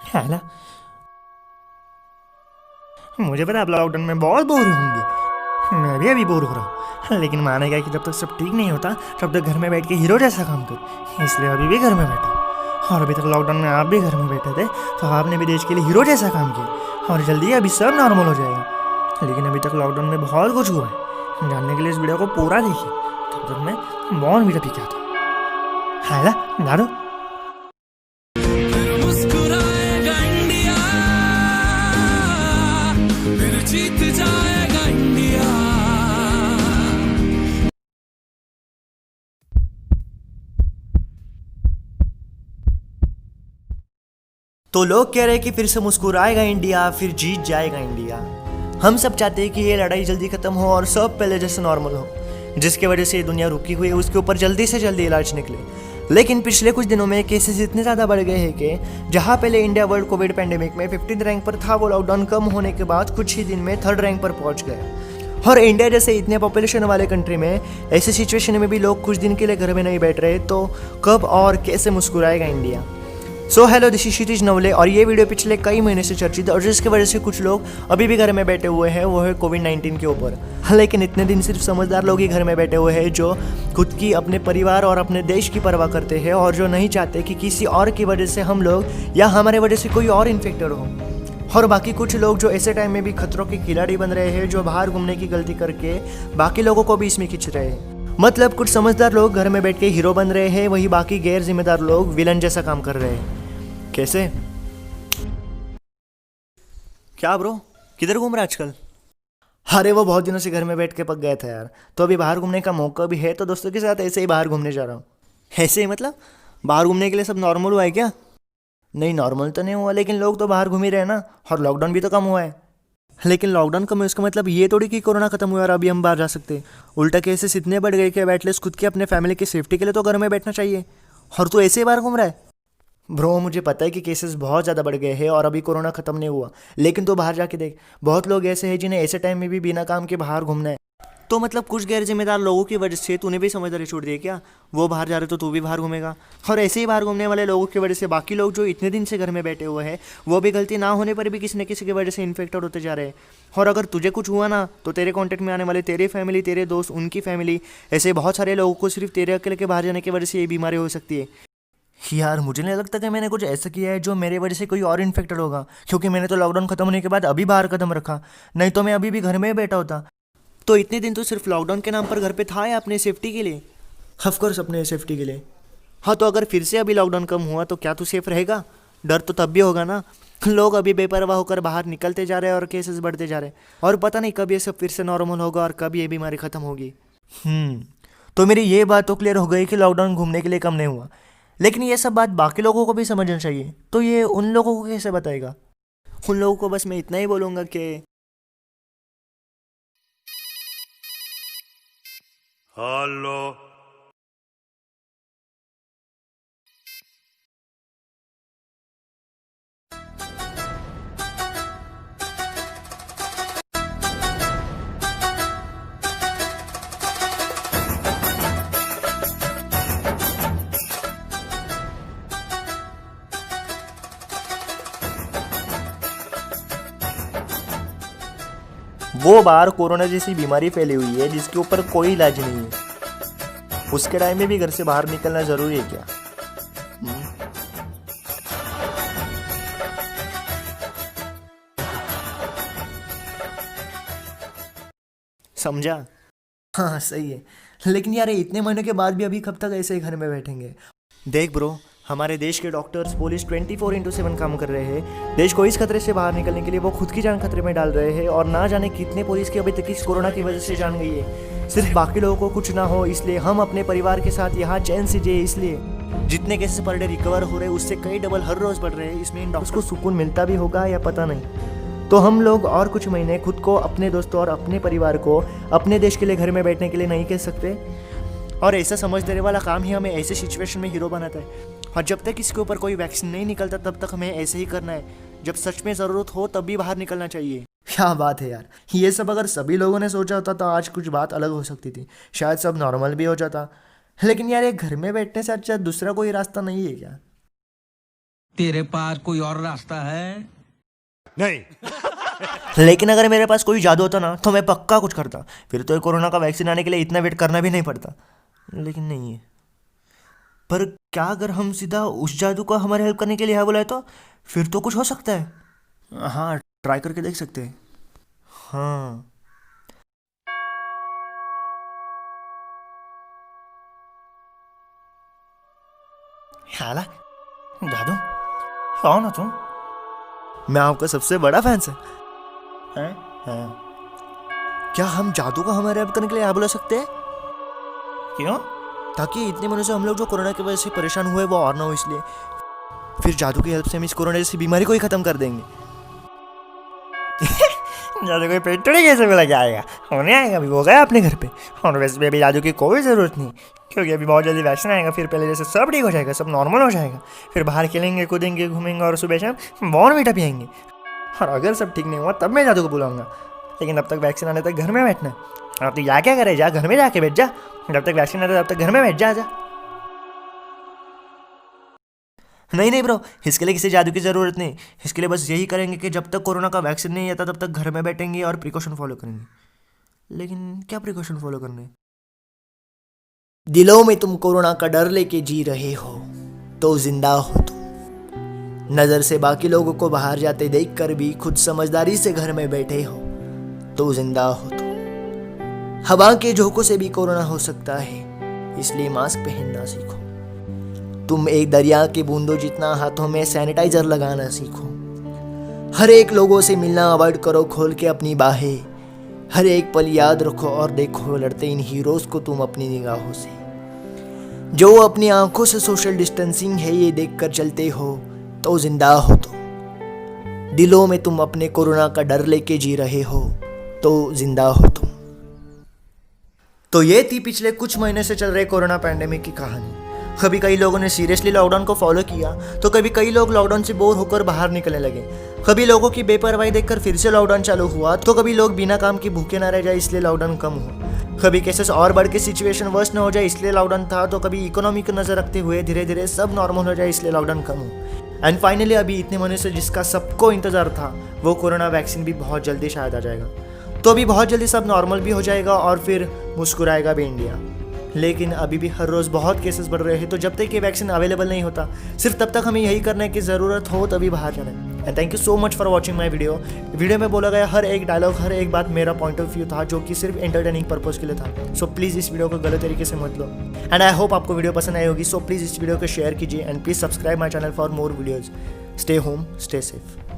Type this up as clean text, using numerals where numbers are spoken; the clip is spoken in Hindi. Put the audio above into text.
है ना। मुझे पता आप लॉकडाउन में बहुत बोर होंगे, मैं भी अभी बोर हो रहा हूँ, लेकिन माना गया कि जब तक सब ठीक नहीं होता तब तक घर में बैठ के हीरो जैसा काम कर, इसलिए अभी भी घर में बैठा हूँ। और अभी तक लॉकडाउन में आप भी घर में बैठे थे तो आपने भी देश के लिए हीरो जैसा काम किया और जल्दी अभी सब नॉर्मल हो जाएगा। लेकिन अभी तक लॉकडाउन में बहुत कुछ हुआ है, जानने के लिए इस वीडियो को पूरा देखिए। तब तक मैं बहुत मीठा पी के आता हूँ। है ना गा दो। फिर मुस्कुराएगा इंडिया, फिर जीत जाएगा इंडिया। तो लोग कह रहे हैं कि फिर से मुस्कुराएगा इंडिया, फिर जीत जाएगा इंडिया। हम सब चाहते हैं कि ये लड़ाई जल्दी खत्म हो और सब पहले जैसे नॉर्मल हो, जिसकी वजह से ये दुनिया रुकी हुई है उसके ऊपर जल्दी से जल्दी इलाज निकले। लेकिन पिछले कुछ दिनों में केसेस इतने ज़्यादा बढ़ गए हैं कि जहां पहले इंडिया वर्ल्ड कोविड पैंडेमिक में 15th रैंक पर था, वो लॉकडाउन कम होने के बाद कुछ ही दिन में 3rd रैंक पर पहुंच गया। और इंडिया जैसे इतने पॉपुलेशन वाले कंट्री में ऐसे सिचुएशन में भी लोग कुछ दिन के लिए घर में नहीं बैठ रहे, तो कब और कैसे मुस्कुराएगा India. So hello, this is Kshitij Navale और ये वीडियो पिछले कई महीने से चर्चित है और जिसकी वजह से कुछ लोग अभी भी घर में बैठे हुए हैं, वो है कोविड-19 के ऊपर। लेकिन इतने दिन सिर्फ समझदार लोग ही घर में बैठे हुए हैं, जो खुद की, अपने परिवार और अपने देश की परवाह करते हैं और जो नहीं चाहते कि किसी और की वजह से हम लोग या हमारे वजह से कोई और इन्फेक्टेड हो। और बाकी कुछ लोग जो ऐसे टाइम में भी खतरों के खिलाड़ी बन रहे हैं, जो बाहर घूमने की गलती करके बाकी लोगों को भी इसमें खींच रहे हैं। मतलब कुछ समझदार लोग घर में बैठ के हीरो बन रहे हैं, वही बाकी गैर जिम्मेदार लोग विलन जैसा काम कर रहे हैं। कैसे? क्या ब्रो, किधर घूम रहा है आजकल? अरे वो बहुत दिनों से घर में बैठ के पक गया था यार, तो अभी बाहर घूमने का मौका भी है, तो दोस्तों के साथ ऐसे ही बाहर घूमने जा रहा हूँ। ऐसे ही मतलब बाहर घूमने के लिए सब नॉर्मल हुआ है क्या? नहीं, नॉर्मल तो नहीं हुआ, लेकिन लोग तो बाहर घूम ही रहे हैं ना, और लॉकडाउन भी तो कम हुआ है। लेकिन लॉकडाउन कम है उसका मतलब ये थोड़ी कि कोरोना खत्म हुआ और अभी हम बाहर जा सकते हैं। उल्टा केसेस इतने बढ़ गए कि अब एटलीस्ट खुद की, अपने फैमिली की सेफ्टी के लिए तो घर में बैठना चाहिए, और तू ऐसे ही बाहर घूम रहा है। ब्रो, मुझे पता है कि केसेस बहुत ज़्यादा बढ़ गए हैं और अभी कोरोना खत्म नहीं हुआ, लेकिन तो बाहर जाके देख, बहुत लोग ऐसे हैं जिन्हें ऐसे टाइम में भी बिना काम के बाहर घूमना है। तो मतलब कुछ गैर जिम्मेदार लोगों की वजह से तूने भी समझदारी छोड़ दी है क्या? वो बाहर जा रहे तो तू भी बाहर घूमेगा, और ऐसे ही बाहर घूमने वाले लोगों की वजह से बाकी लोग जो इतने दिन से घर में बैठे हुए हैं, वो भी गलती ना होने पर भी किसी न किसी की वजह से इन्फेक्टेड होते जा रहे हैं। और अगर तुझे कुछ हुआ ना, तो तेरे कॉन्टेक्ट में आने वाले तेरे फैमिली, तेरे दोस्त, उनकी फैमिली, ऐसे बहुत सारे लोगों को सिर्फ तेरे अकेले के बाहर जाने की वजह से ये बीमारी हो सकती है। यार, मुझे नहीं लगता कि मैंने कुछ ऐसा किया है जो मेरे वजह से कोई और इन्फेक्टेड होगा, क्योंकि मैंने तो लॉकडाउन खत्म होने के बाद अभी बाहर कदम रखा, नहीं तो मैं अभी भी घर में ही बैठा होता। तो इतने दिन तो सिर्फ लॉकडाउन के नाम पर घर पे था या अपने सेफ्टी के लिए? ऑफकोर्स अपने सेफ्टी के लिए। हाँ, तो अगर फिर से अभी लॉकडाउन कम हुआ तो क्या तू सेफ रहेगा? डर तो तब भी होगा ना। लोग अभी बेपरवाह होकर बाहर निकलते जा रहे हैं और केसेस बढ़ते जा रहे हैं, और पता नहीं कब ये सब फिर से नॉर्मल होगा और कब ये बीमारी खत्म होगी। तो मेरी ये बात तो क्लियर हो गई कि लॉकडाउन घूमने के लिए कम नहीं हुआ, लेकिन ये सब बात बाकी लोगों को भी समझना चाहिए, तो ये उन लोगों को कैसे बताएगा? उन लोगों को बस मैं इतना ही बोलूँगा कि हेलो। वो बार कोरोना जैसी बीमारी फैली हुई है जिसके ऊपर कोई इलाज नहीं है, उसके टाइम में भी घर से बाहर निकलना ज़रूरी है क्या? समझा? हाँ सही है, लेकिन यार इतने महीने के बाद भी अभी कब तक ऐसे ही घर में बैठेंगे? देख ब्रो, हमारे देश के डॉक्टर्स, पुलिस 24/7 काम कर रहे हैं। देश को इस खतरे से बाहर निकलने के लिए वो खुद की जान खतरे में डाल रहे हैं, और ना जाने कितने पुलिस की अभी तक इस कोरोना की वजह से जान गई है। सिर्फ बाकी लोगों को कुछ ना हो इसलिए, हम अपने परिवार के साथ यहाँ चैन से जिए इसलिए। जितने केसेस पर डे रिकवर हो रहे हैं उससे कई डबल हर रोज़ बढ़ रहे हैं। इसमें इन डॉक्टर्स को सुकून मिलता भी होगा या पता नहीं। तो हम लोग और कुछ महीने खुद को, अपने दोस्तों और अपने परिवार को अपने देश के लिए घर में बैठने के लिए नहीं कह सकते, और ऐसा समझ देने वाला काम ही हमें ऐसे सिचुएशन में हीरो बनाता है। और जब तक इसके ऊपर कोई वैक्सीन नहीं निकलता तब तक हमें ऐसे ही करना है। जब सच में ज़रूरत हो तब भी बाहर निकलना चाहिए। क्या बात है यार, ये सब अगर सभी लोगों ने सोचा होता तो आज कुछ बात अलग हो सकती थी, शायद सब नॉर्मल भी हो जाता। लेकिन यार, ये घर में बैठने से अच्छा दूसरा कोई रास्ता नहीं है क्या? तेरे पास कोई और रास्ता है? लेकिन अगर मेरे पास कोई जादू होता ना तो मैं पक्का कुछ करता। फिर तो ये कोरोना का वैक्सीन आने के लिए इतना वेट करना भी नहीं पड़ता। लेकिन नहीं है। पर क्या अगर हम सीधा उस जादू को हमारे हेल्प करने के लिए यहाँ बुलाए तो फिर तो कुछ हो सकता है। हाँ, ट्राई करके देख सकते हैं। हाँ। हाला जादू कौन हो तुम? मैं आपका सबसे बड़ा फैन से हैं? हाँ। क्या हम जादू को हमारे हेल्प करने के लिए यहाँ बुला सकते हैं? क्यों? ताकि इतने महीनों से हम लोग जो कोरोना की वजह से परेशान हुए वो और ना हो, इसलिए फिर जादू की हेल्प से हम इस कोरोना जैसी बीमारी को ही खत्म कर देंगे। जादू कोई पेट थोड़ी कैसे मिला के आएगा, होने आएगा। अभी हो गया अपने घर पे। और वैसे भी अभी जादू की कोई ज़रूरत नहीं, क्योंकि अभी बहुत जल्दी वैक्सीन आएगा। फिर पहले जैसे सब ठीक हो जाएगा, सब नॉर्मल हो जाएगा। फिर बाहर खेलेंगे, कूदेंगे, घूमेंगे और सुबह शाम बॉर्नवीटा पियेंगे। और अगर सब ठीक नहीं हुआ तब मैं जादू को बुलाऊंगा। लेकिन अब तक वैक्सीन आने तक घर में बैठना है। अब तो या क्या करे, जा घर में जाके बैठ जा। जब तक वैक्सीन आता है तब तक घर में बैठ जा। नहीं ब्रो, इसके लिए किसी जादू की ज़रूरत नहीं। इसके लिए बस यही करेंगे कि जब तक कोरोना का वैक्सीन नहीं आता तब तक घर में बैठेंगे और प्रिकॉशन फॉलो करेंगे। लेकिन क्या प्रिकॉशन फॉलो करने? दिलों में तुम कोरोना का डर लेके जी रहे हो तो जिंदा हो तुम। नज़र से बाकी लोगों को बाहर जाते देख कर भी खुद समझदारी से घर में बैठे हो तो जिंदा हो तुम। हवा के झोंकों से भी कोरोना हो सकता है, इसलिए मास्क पहनना सीखो। तुम एक दरिया के बूंदों जितना हाथों में सैनिटाइजर लगाना सीखो। हर एक लोगों से मिलना अवॉइड करो, खोल के अपनी बाहें। हर एक पल याद रखो और देखो लड़ते इन हीरोज को तुम अपनी निगाहों से। जो अपनी आंखों से सोशल डिस्टेंसिंग है ये देखकर चलते हो तो जिंदा हो तुम। दिलों में तुम अपने कोरोना का डर लेके जी रहे हो तो जिंदा हो तुम। तो ये थी पिछले कुछ महीने से चल रहे कोरोना पैंडेमिक की कहानी। कभी कई लोगों ने सीरियसली लॉकडाउन को फॉलो किया तो कभी कई लोग लॉकडाउन से बोर होकर बाहर निकलने लगे। कभी लोगों की बेपरवाही देखकर फिर से लॉकडाउन चालू हुआ तो कभी लोग बिना काम के भूखे ना रह जाए इसलिए लॉकडाउन कम हुआ। कभी केसेस और बढ़ के सिचुएशन वर्स्ट ना हो जाए इसलिए लॉकडाउन था, तो कभी इकोनॉमी को नजर रखते हुए धीरे धीरे सब नॉर्मल हो जाए इसलिए लॉकडाउन कम हो। एंड फाइनली अभी इतने महीने से जिसका सबको इंतजार था वो कोरोना वैक्सीन भी बहुत जल्दी शायद आ जाएगा। तो अभी बहुत जल्दी सब नॉर्मल भी हो जाएगा और फिर मुस्कुराएगा भी इंडिया। लेकिन अभी भी हर रोज़ बहुत केसेस बढ़ रहे हैं, तो जब तक ये वैक्सीन अवेलेबल नहीं होता सिर्फ तब तक हमें यही करने की ज़रूरत हो तभी बाहर जाना है। And thank you so much for watching my video में बोला गया हर एक डायलॉग, हर एक बात मेरा पॉइंट ऑफ व्यू था जो कि सिर्फ एंटरटेनिंग पर्पज़ के लिए था। सो प्लीज़ इस वीडियो को गलत तरीके से मत लो। एंड आई होप आपको वीडियो पसंद आई होगी। सो प्लीज़ इस वीडियो को शेयर कीजिए and please subscribe my channel for more videos. Stay home, stay safe.